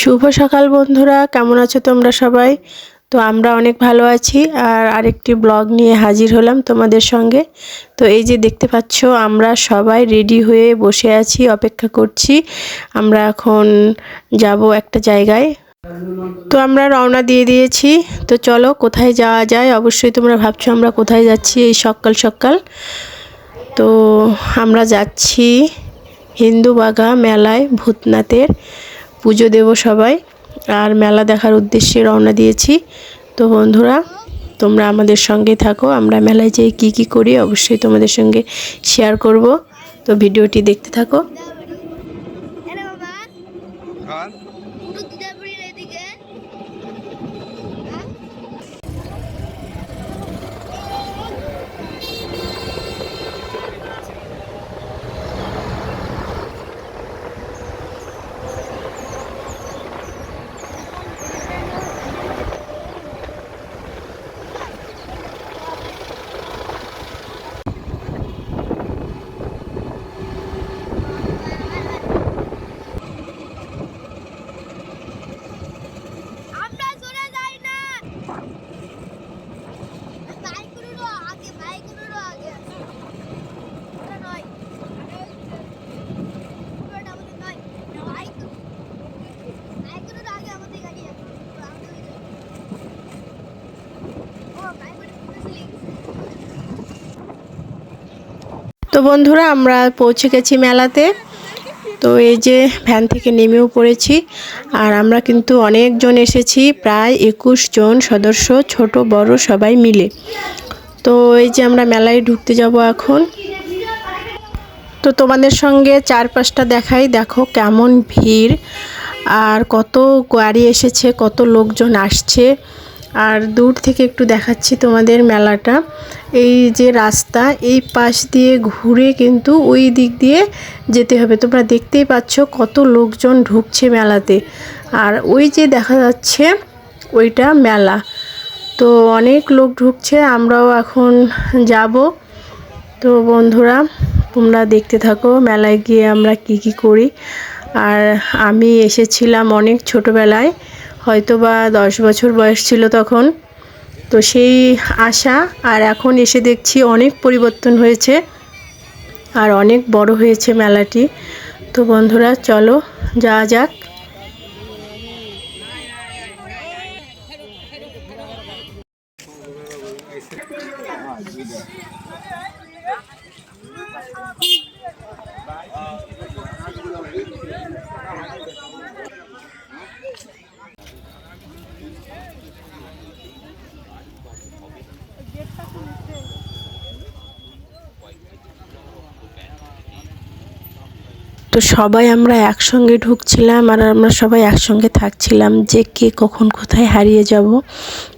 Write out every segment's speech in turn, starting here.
শুভ সকাল বন্ধুরা, কেমন আছো তোমরা সবাই? তো আমরা অনেক ভালো আছি আর আরেকটি ব্লগ নিয়ে হাজির হলাম তোমাদের সঙ্গে। তো এই যে দেখতে পাচ্ছ, আমরা সবাই রেডি হয়ে বসে আছি, অপেক্ষা করছি। আমরা এখন যাব একটা জায়গায়। তো আমরা রওনা দিয়ে দিয়েছি। তো চলো কোথায় যাওয়া যায়। অবশ্যই তোমরা ভাবছো আমরা কোথায় যাচ্ছি এই সকাল সকাল। তো আমরা যাচ্ছি হিন্দুবাগা মেলায়, ভূতনাথের পুজো দেব সবাই, আর মেলা দেখার উদ্দেশ্যে রওনা দিয়েছি। তো বন্ধুরা, তোমরা আমাদের সঙ্গে থাকো। আমরা মেলায় যেয়ে কী করি অবশ্যই তোমাদের সঙ্গে শেয়ার করব। তো ভিডিওটি দেখতে থাকো। তো বন্ধুরা, আমরা পৌঁছে গেছি মেলাতে। তো এই যে ভ্যান থেকে নেমেও পড়েছি, আর আমরা কিন্তু অনেকজন এসেছি, প্রায় 21 জন সদস্য, ছোট বড় সবাই মিলে। তো এই যে আমরা মেলায় ঢুকতে যাব এখন। তো তোমাদের সঙ্গে চারপাশটা দেখাই, দেখো কেমন ভিড় আর কত গাড়ি এসেছে, কত লোকজন আসছে। আর দূর থেকে একটু দেখাচ্ছি তোমাদের মেলাটা। এই যে রাস্তা, এই পাশ দিয়ে ঘুরে কিন্তু ওই দিক দিয়ে যেতে হবে। তোমরা দেখতেই পাচ্ছ কত লোকজন ঢুকছে মেলাতে। আর ওই যে দেখা যাচ্ছে ওইটা মেলা। তো অনেক লোক ঢুকছে, আমরাও এখন যাব। তো বন্ধুরা, তোমরা দেখতে থাকো মেলায় গিয়ে আমরা কি করি। আর আমি এসেছিলাম অনেক ছোটোবেলায়, হয়তো বা 10 বছর বয়স ছিল তখন। তো সেই আশা, আর এখন এসে দেখছি অনেক পরিবর্তন হয়েছে আর অনেক বড় হয়েছে মেলাটি। তো বন্ধুরা চলো যাওয়া যাক। তো সবাই আমরা একসঙ্গে ঢুকছিলাম আর আমরা সবাই একসঙ্গে থাকছিলাম যে কে কখন কোথায় হারিয়ে যাব।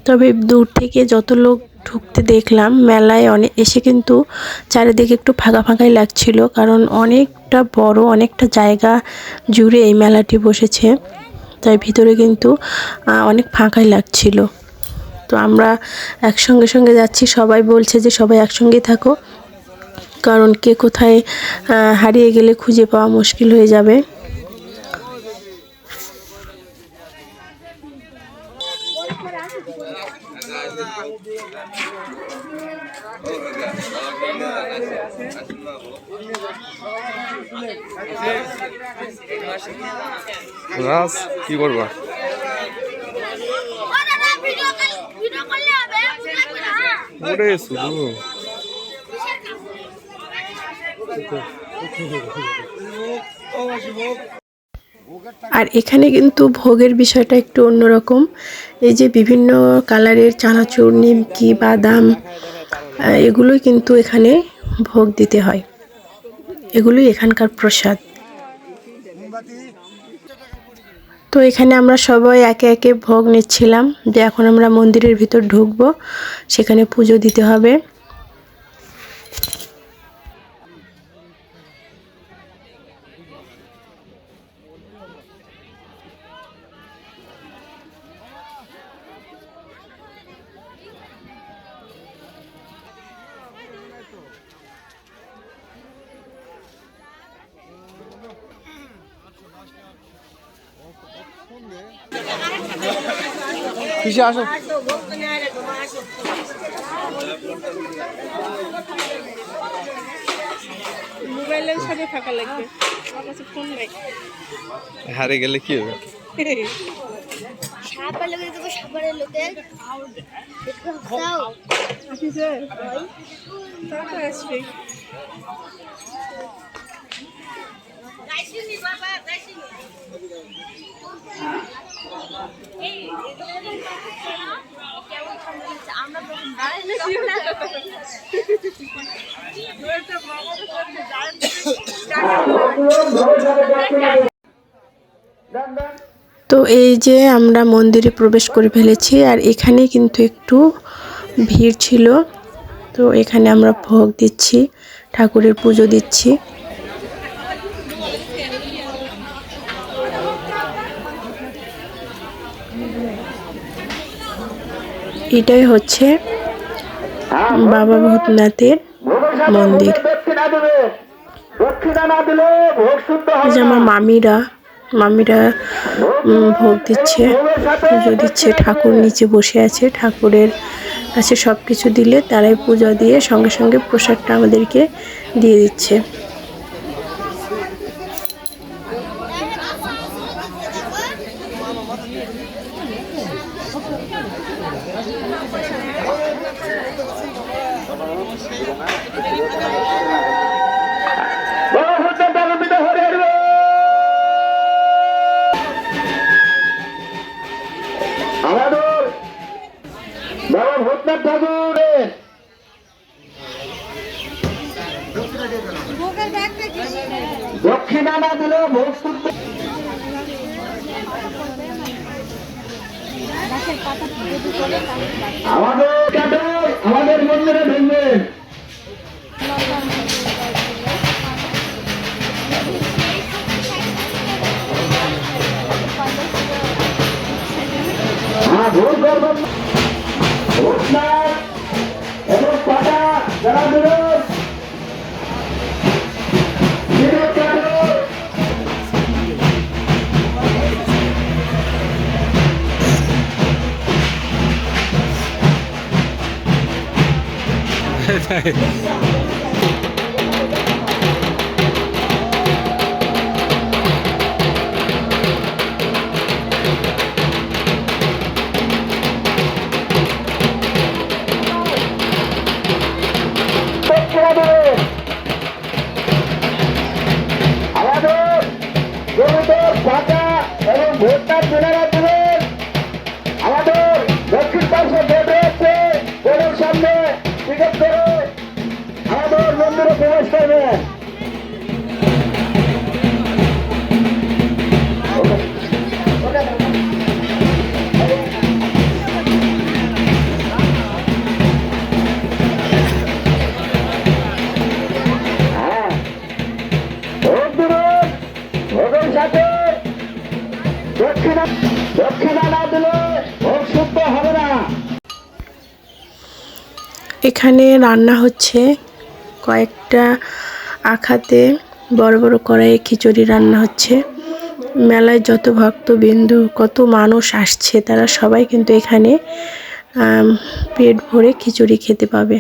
তবে দূর থেকে যত লোক ঢুকতে দেখলাম মেলায় এসে কিন্তু চারিদিকে একটু ফাঁকা ফাঁকাই লাগছিল, কারণ অনেকটা বড়, অনেকটা জায়গা জুড়ে এই মেলাটি বসেছে। তাই ভিতরে কিন্তু অনেক ফাঁকাই লাগছিল। তো আমরা একসঙ্গে যাচ্ছি, সবাই বলছে যে সবাই একসঙ্গেই থাকো, কারণ কে কোথায় হারিয়ে গেলে খুঁজে পাওয়া মুশকিল হয়ে যাবে। কি করবা? আর এখানে কিন্তু ভোগের বিষয়টা একটু অন্যরকম। এই যে বিভিন্ন কালারের চানাচুর, নিমকি, বাদাম, এগুলোই কিন্তু এখানে ভোগ দিতে হয়। এগুলোই এখানকার প্রসাদ। তো এখানে আমরা সবাই একে একে ভোগ নিচ্ছিলাম, যে এখন আমরা মন্দিরের ভিতর ঢুকবো, সেখানে পুজো দিতে হবে। পিছে আসো। মোবাইলের সাথে থাকা লাগবে, আমার কাছে ফোন নাই। হারে গেলে কি হবে? তো এই যে আমরা মন্দিরে প্রবেশ করে ফেলেছি, আর এখানে কিন্তু একটু ভিড় ছিল। তো এখানে আমরা ভোগ দিচ্ছি, ঠাকুরের পুজো দিচ্ছি। এটাই হচ্ছে বাবা ভূতনাথের মন্দির। এই যে আমার মামিরা ভোগ দিচ্ছে, পুজো দিচ্ছে। ঠাকুর নিচে বসে আছে, ঠাকুরের কাছে সব কিছু দিলে তারাই পূজা দিয়ে সঙ্গে সঙ্গে প্রসাদটা আমাদেরকে দিয়ে দিচ্ছে। বাবা ভূতনাথ ঠাকুরের দক্ষিণা না দিলে ভোগ শুদ্ধ। আমাদের মন্দিরে ঢুকবেন। ভোগ করবেন ভূতনাথ এবং পাটা যারা বিরোধ এবং ভোটটা জেনারা দেবেন। আমাদের দক্ষিণ পাশে ভোট রয়েছে, ভোটের সামনে টিকিট করে আমাদের মন্দিরে প্রবেশ করবেন। ভোটের সাথে দক্ষিণা না দিলে ভোট শুদ্ধ হবে না। এখানে রান্না হচ্ছে, কয়েকটা আখাতে বড় বড় কড়াইয়ে খিচুড়ি রান্না হচ্ছে। মেলায় যত ভক্তবিন্দু, কত মানুষ আসছে, তারা সবাই কিন্তু এখানে পেট ভরে খিচুড়ি খেতে পাবে।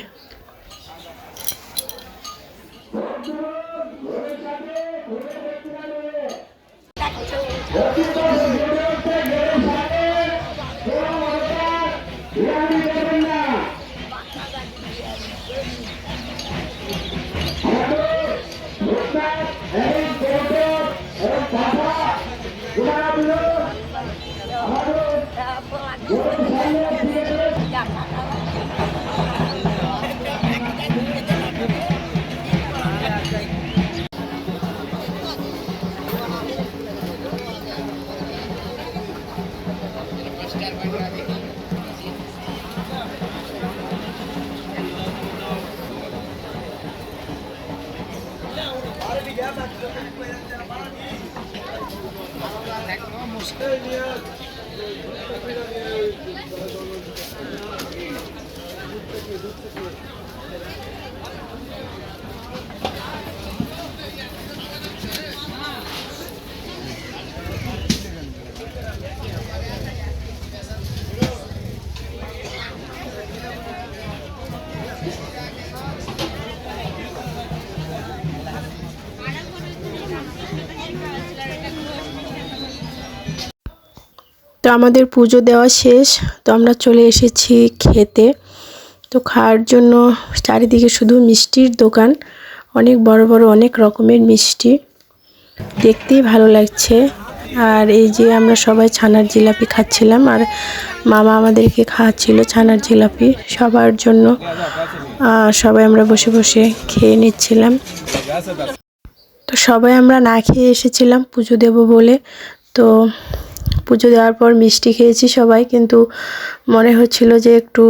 তো আমাদের পুজো দেওয়া শেষ, তো আমরা চলে এসেছি খেতে। তো খাওয়ার জন্য চারিদিকে শুধু মিষ্টির দোকান, অনেক বড় বড় অনেক রকমের মিষ্টি, দেখতেই ভালো লাগছে। আর এই যে আমরা সবাই ছানার জিলাপি খাচ্ছিলাম, আর মামা আমাদেরকে খাওয়াচ্ছিল ছানার জিলাপি সবার জন্য। সবাই আমরা বসে বসে খেয়ে নিচ্ছিলাম। তো সবাই আমরা না খেয়ে এসেছিলাম পুজো দেব বলে। তো পুজো দেওয়ার পর মিষ্টি খেয়েছি সবাই, কিন্তু মনে হচ্ছিল যে একটু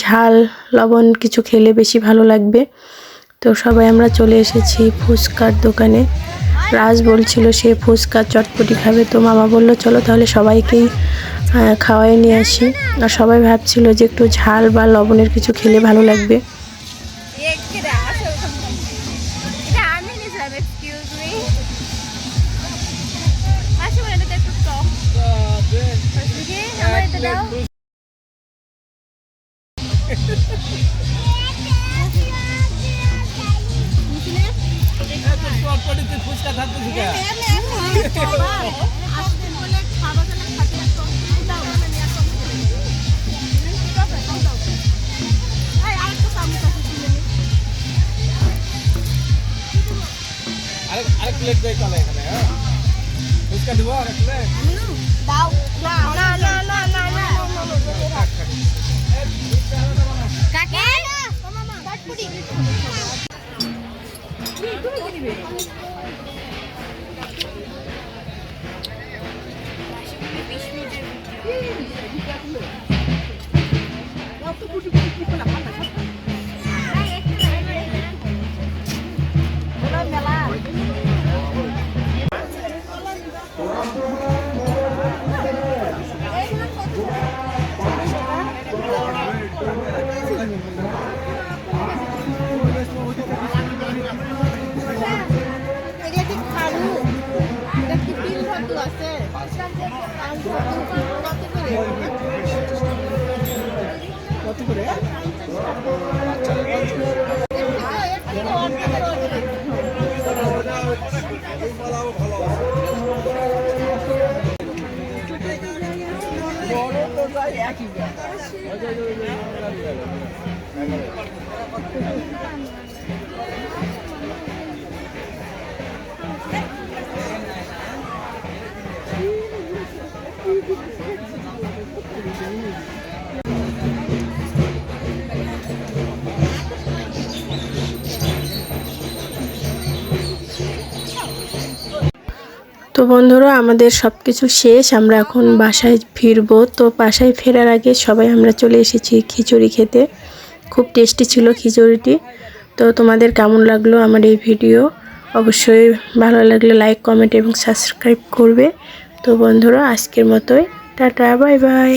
ঝাল লবণ কিছু খেলে বেশি ভালো লাগবে। তো সবাই আমরা চলে এসেছি ফুচকার দোকানে। রাজ বলছিল সে ফুচকা চটপটি খাবে, তো মামা বলল চলো তাহলে সবাইকেই খাওয়াই নিয়ে আসি। আর সবাই ভাবছিল যে একটু ঝাল বা লবণের কিছু খেলে ভালো লাগবে। আরেক প্লেট দেই তাহলে এখানে। হ্যাঁ, ফুচকা দিব আরেক প্লেট দাও। না না না না না না কাকে মামা চটপটি তুমি কি দিবে? কত করে? তো বন্ধুরা আমাদের সব কিছু শেষ, আমরা এখন বাসায় ফিরবো। তো বাসায় ফেরার আগে সবাই আমরা চলে এসেছি খিচুড়ি খেতে। খুব টেস্টি ছিল খিচুড়িটি। তো তোমাদের কেমন লাগলো আমার এই ভিডিও? অবশ্যই ভালো লাগলে লাইক কমেন্ট এবং সাবস্ক্রাইব করবে। তো বন্ধুরা আজকের মতোই টাটা, বাই বাই।